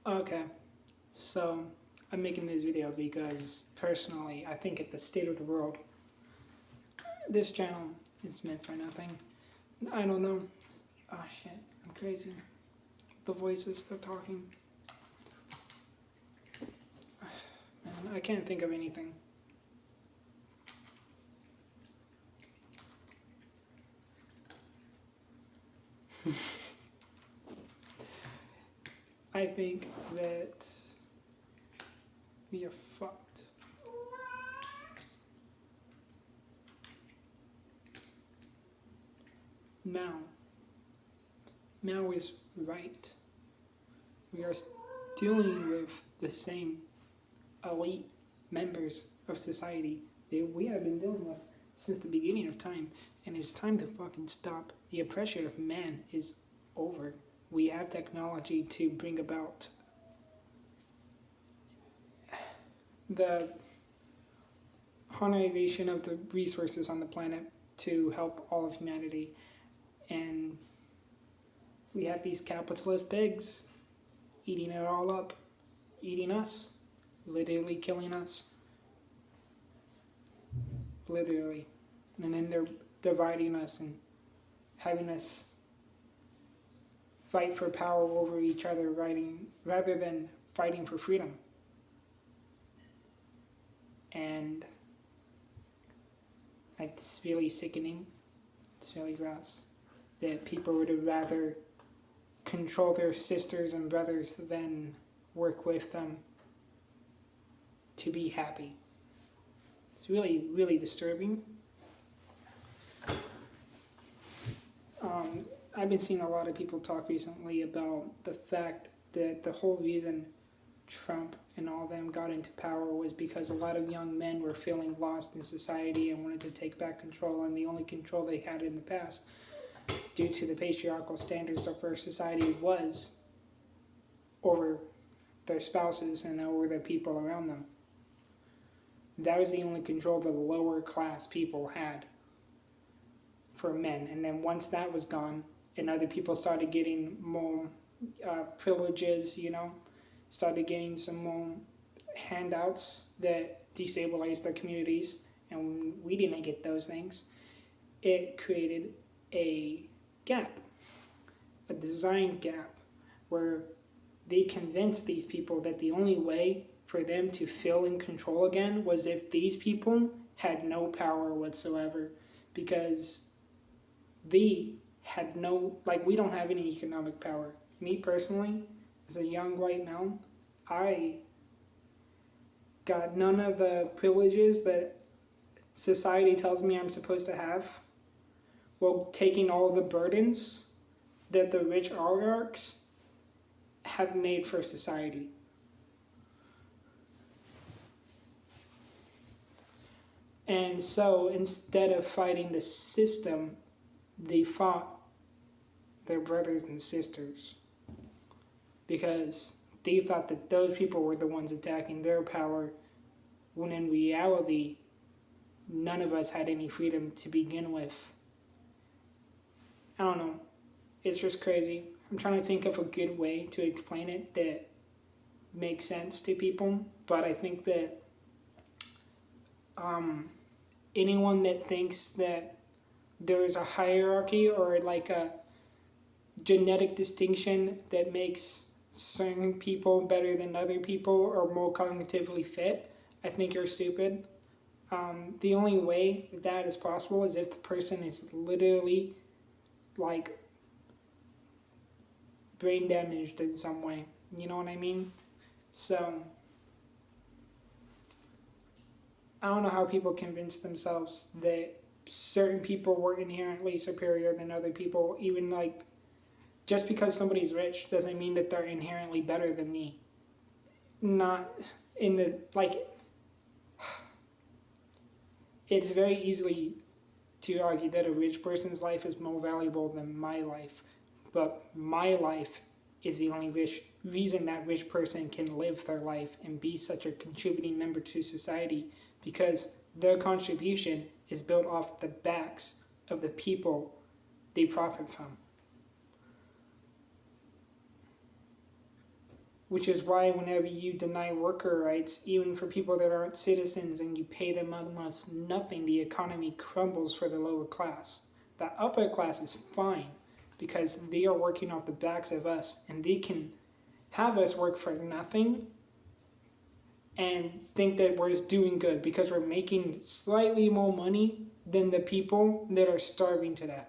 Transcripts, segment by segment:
Okay, so I'm making this video because personally, I think at the state of the world, this channel is meant for nothing. I don't know. Oh shit, I'm crazy. The voices, they're talking. Man, I can't think of anything. I think that we are fucked. Mao. Mao is right. We are dealing with the same elite members of society that we have been dealing with since the beginning of time, and it's time to fucking stop. The oppression of man is over. We have technology to bring about the harmonization of the resources on the planet to help all of humanity, and we have these capitalist pigs eating it all up, eating us, literally killing us, literally. And then they're dividing us and having us fight for power over each other, rather than fighting for freedom. And it's really sickening. It's really gross that people would rather control their sisters and brothers than work with them to be happy. It's really, really disturbing. I've been seeing a lot of people talk recently about the fact that the whole reason Trump and all them got into power was because a lot of young men were feeling lost in society and wanted to take back control, and the only control they had in the past, due to the patriarchal standards of our society, was over their spouses and over the people around them. That was the only control the lower class people had for men. And then once that was gone and other people started getting more privileges, started getting some more handouts that destabilized their communities, and we didn't get those things, it created a gap, a design gap, where they convinced these people that the only way for them to feel in control again was if these people had no power whatsoever, because they had no, we don't have any economic power. Me personally, as a young white male, I got none of the privileges that society tells me I'm supposed to have, while taking all the burdens that the rich oligarchs have made for society. And so instead of fighting the system, they fought their brothers and sisters, because they thought that those people were the ones attacking their power, when in reality, none of us had any freedom to begin with. I don't know. It's just crazy. I'm trying to think of a good way to explain it that makes sense to people, but I think that anyone that thinks that there's a hierarchy or like a genetic distinction that makes certain people better than other people or more cognitively fit, I think you're stupid. The only way that is possible is if the person is literally brain damaged in some way. You know what I mean? So I don't know how people convince themselves that certain people were inherently superior than other people. Even just because somebody's rich doesn't mean that they're inherently better than me. Not in the it's very easy to argue that a rich person's life is more valuable than my life, but my life is the only reason that rich person can live their life and be such a contributing member to society, because their contribution is built off the backs of the people they profit from. which is why whenever you deny worker rights, even for people that aren't citizens, and you pay them almost nothing, the economy crumbles for the lower class. The upper class is fine because they are working off the backs of us, and they can have us work for nothing and think that we're just doing good because we're making slightly more money than the people that are starving to death.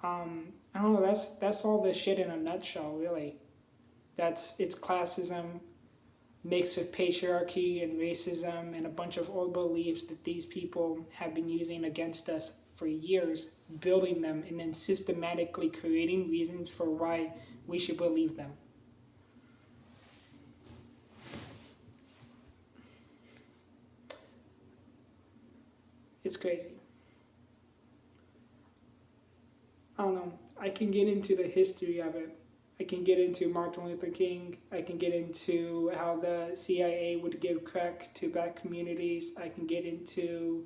I don't know. That's all this shit in a nutshell, really. It's classism mixed with patriarchy and racism and a bunch of old beliefs that these people have been using against us for years, building them and then systematically creating reasons for why we should believe them. It's crazy. I don't know. I can get into the history of it. I can get into Martin Luther King. I can get into how the CIA would give crack to black communities. I can get into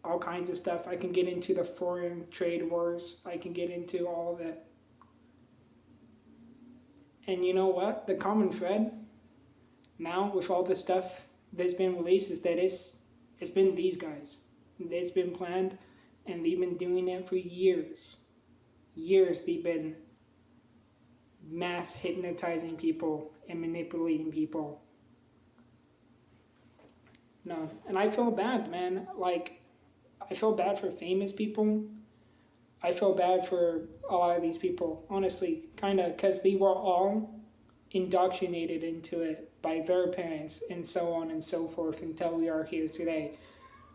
all kinds of stuff. I can get into the foreign trade wars. I can get into all of it. And you know what? The common thread now with all the stuff that's been released is that it's been these guys. It's been planned, and they've been doing it for years. Years they've been mass hypnotizing people and manipulating people. No, and I feel bad, man. Like, I feel bad for famous people. I feel bad for a lot of these people, honestly, kind of, because they were all indoctrinated into it by their parents and so on and so forth until we are here today,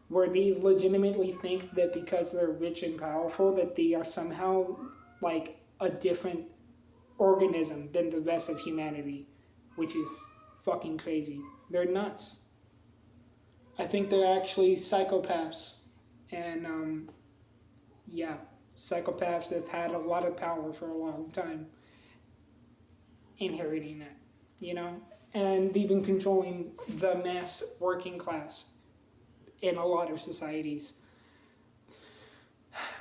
where they legitimately think that because they're rich and powerful that they are somehow like a different organism than the rest of humanity, which is fucking crazy. They're nuts. I think they're actually psychopaths, and psychopaths have had a lot of power for a long time, inheriting it, you know, and they've been controlling the mass working class in a lot of societies.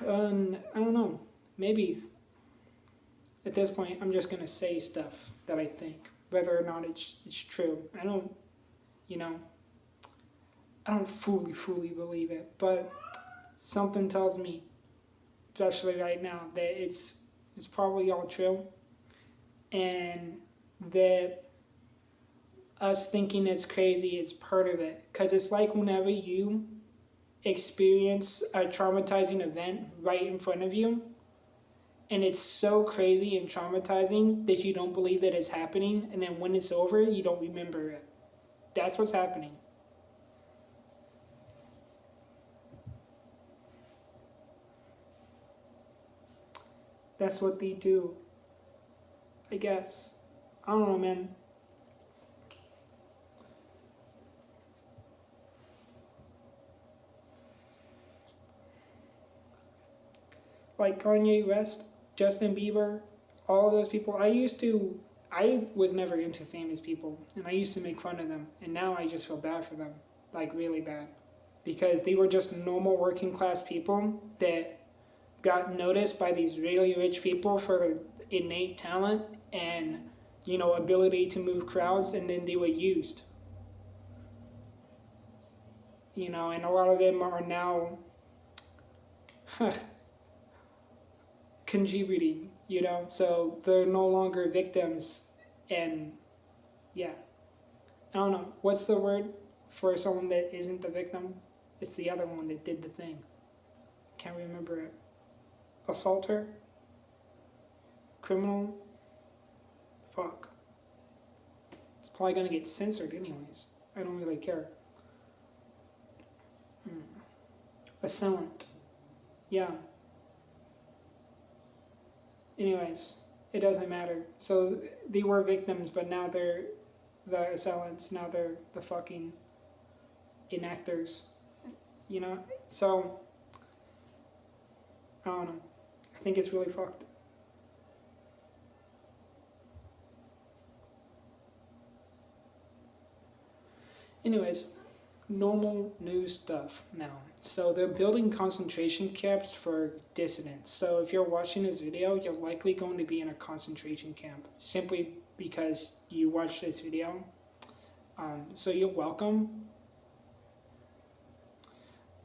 I don't know, maybe at this point I'm just gonna say stuff that I think, whether or not it's true. I don't fully believe it, but something tells me, especially right now, that it's probably all true, and that us thinking it's crazy is part of it. Because it's like whenever you experience a traumatizing event right in front of you, and it's so crazy and traumatizing that you don't believe that it's happening, and then when it's over, you don't remember it. That's what's happening. That's what they do, I guess. I don't know, man. Like Kanye West, Justin Bieber, all of those people. I was never into famous people, and I used to make fun of them, and now I just feel bad for them, like really bad, because they were just normal working class people that got noticed by these really rich people for their innate talent and, ability to move crowds, and then they were used. And a lot of them are now contributing, so they're no longer victims. And yeah, I don't know, what's the word for someone that isn't the victim? It's the other one that did the thing. Can't remember it. Assaulter? Criminal? Fuck. It's probably gonna get censored anyways. I don't really care. Assailant. Yeah. Anyways, it doesn't matter. So they were victims, but now they're the assailants. Now they're the fucking enactors. So I don't know. I think it's really fucked. Anyways, normal news stuff now. So they're building concentration camps for dissidents. So if you're watching this video, you're likely going to be in a concentration camp simply because you watched this video. So you're welcome.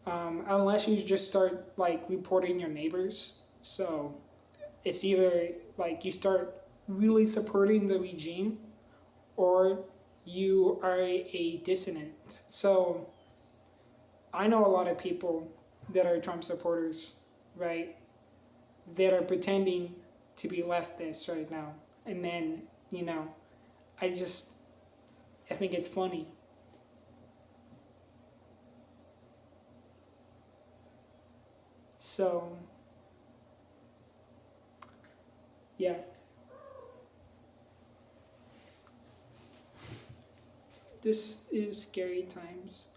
Unless you just start like reporting your neighbors. So it's either like you start really supporting the regime or you are a dissident. So I know a lot of people that are Trump supporters, right, that are pretending to be leftists right now. And then, I think it's funny. So, yeah. This is scary times.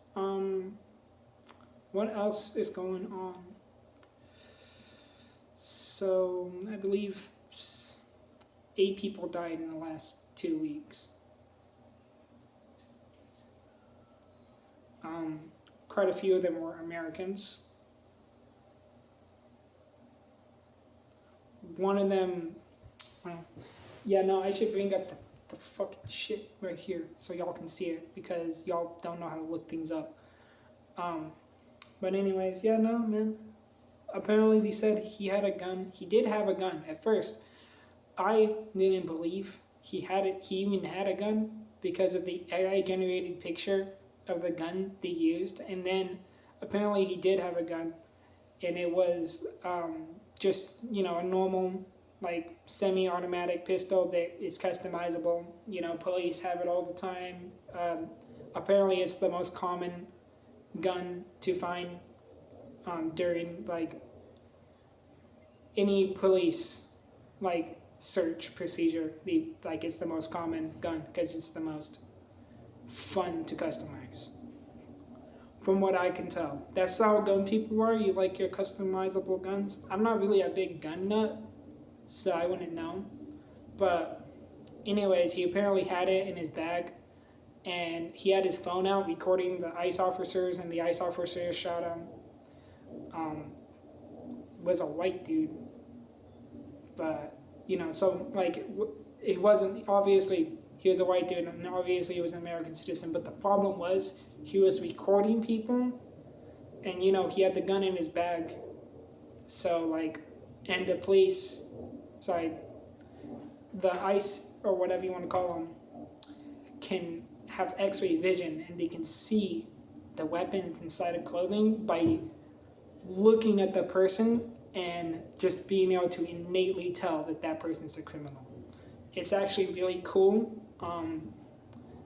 What else is going on? So, I believe 8 people died in the last 2 weeks. Quite a few of them were Americans. One of them, I should bring up the fucking shit right here so y'all can see it because y'all don't know how to look things up. But anyways, man. Apparently they said he had a gun. He did have a gun at first. I didn't believe he even had a gun because of the AI generated picture of the gun they used. And then apparently he did have a gun, and it was just a normal like semi-automatic pistol that is customizable. Police have it all the time. Apparently it's the most common gun to find during like any police like search procedure. It's the most common gun because it's the most fun to customize. From what I can tell, that's how gun people are. You like your customizable guns. I'm not really a big gun nut, so I wouldn't know. But anyways, he apparently had it in his bag, and he had his phone out recording the ICE officers, and the ICE officers shot him. Was a white dude, but so like it wasn't obviously he was a white dude, and obviously he was an American citizen. But the problem was he was recording people, and he had the gun in his bag. So and the police, the ICE or whatever you want to call them, can have X-ray vision, and they can see the weapons inside of clothing by looking at the person and just being able to innately tell that that person's a criminal. It's actually really cool.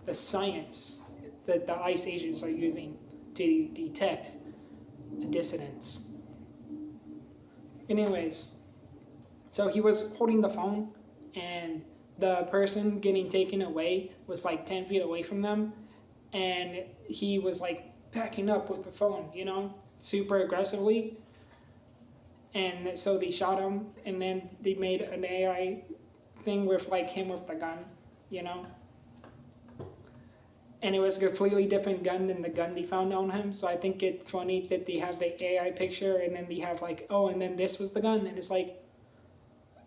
The science that the ICE agents are using to detect dissidents. Anyways, so he was holding the phone, and the person getting taken away was 10 feet away from them, and he was backing up with the phone, super aggressively. And so they shot him, and then they made an AI thing with him with the gun, and it was a completely different gun than the gun they found on him. So I think it's funny that they have the AI picture, and then they have and then this was the gun, and it's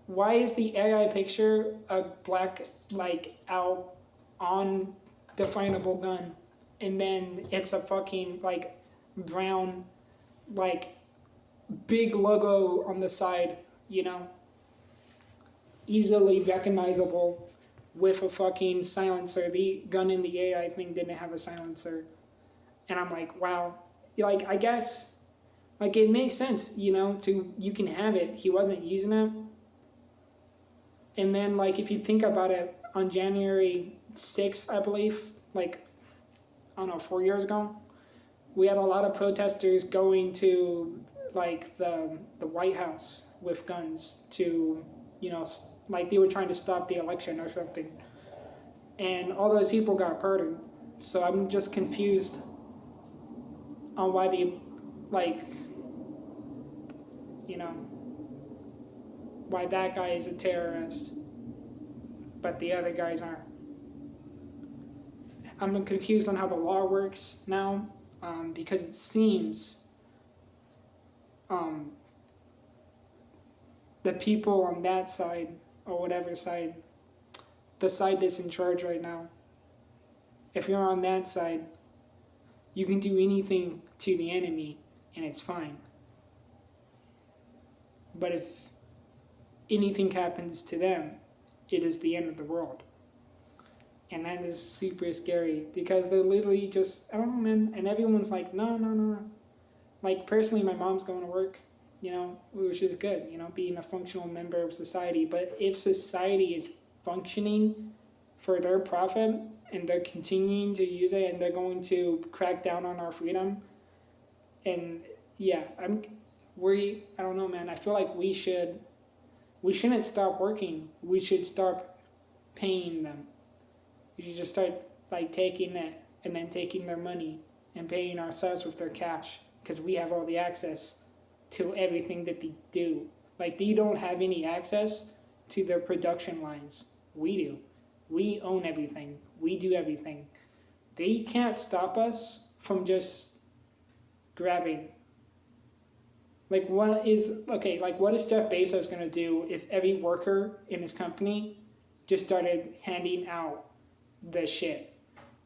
why is the AI picture a black out undefinable gun, and then it's a fucking brown big logo on the side, easily recognizable with a fucking silencer. The gun in the AI thing didn't have a silencer. And I'm wow. I guess, it makes sense, you can have it. He wasn't using it. And then, if you think about it, on January 6th, I believe, 4 years ago, we had a lot of protesters going to, the White House with guns to, they were trying to stop the election or something. And all those people got pardoned. So I'm just confused on why they, why that guy is a terrorist, but the other guys aren't. I'm confused on how the law works now, because it seems um, the people on that side, or whatever side, the side that's in charge right now, if you're on that side, you can do anything to the enemy and it's fine. But if anything happens to them, it is the end of the world. And that is super scary because they're literally just, I don't know, man. And everyone's like, no, no, no, no. Like, personally, my mom's going to work, which is good, being a functional member of society. But if society is functioning for their profit and they're continuing to use it and they're going to crack down on our freedom, and yeah, I don't know, man. I feel like we shouldn't stop working. We should start paying them. We should just start like taking it and then taking their money and paying ourselves with their cash because we have all the access to everything that they do. Like, they don't have any access to their production lines. We do. We own everything. We do everything. They can't stop us from just grabbing. Like, what is Jeff Bezos going to do if every worker in his company just started handing out the shit?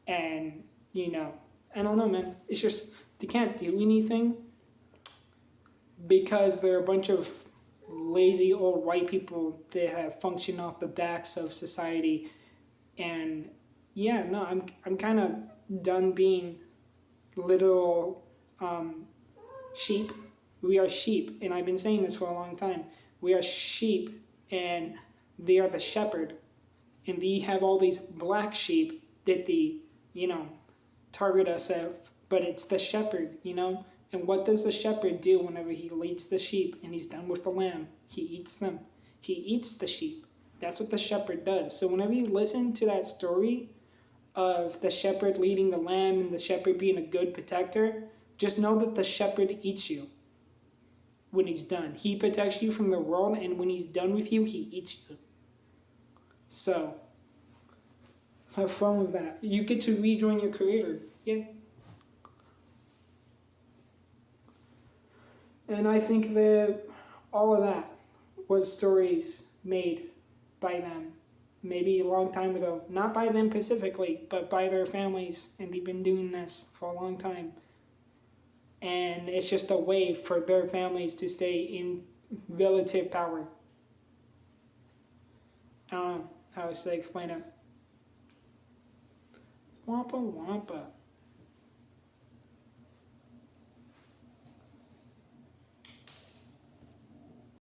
And, I don't know, man. It's just, they can't do anything because they're a bunch of lazy old white people that have functioned off the backs of society. And yeah, no, I'm kind of done being literal sheep. We are sheep, and I've been saying this for a long time. We are sheep, and they are the shepherd, and they have all these black sheep that they, target us of, but it's the shepherd, And what does the shepherd do whenever he leads the sheep and he's done with the lamb? He eats them. He eats the sheep. That's what the shepherd does. So whenever you listen to that story of the shepherd leading the lamb and the shepherd being a good protector, just know that the shepherd eats you when he's done. He protects you from the world, and when he's done with you, he eats you. So, have fun with that. You get to rejoin your creator. Yeah. And I think that all of that was stories made by them, maybe a long time ago. Not by them specifically, but by their families, and they've been doing this for a long time. And it's just a way for their families to stay in relative power. I don't know how else to explain it. Wampa Wampa.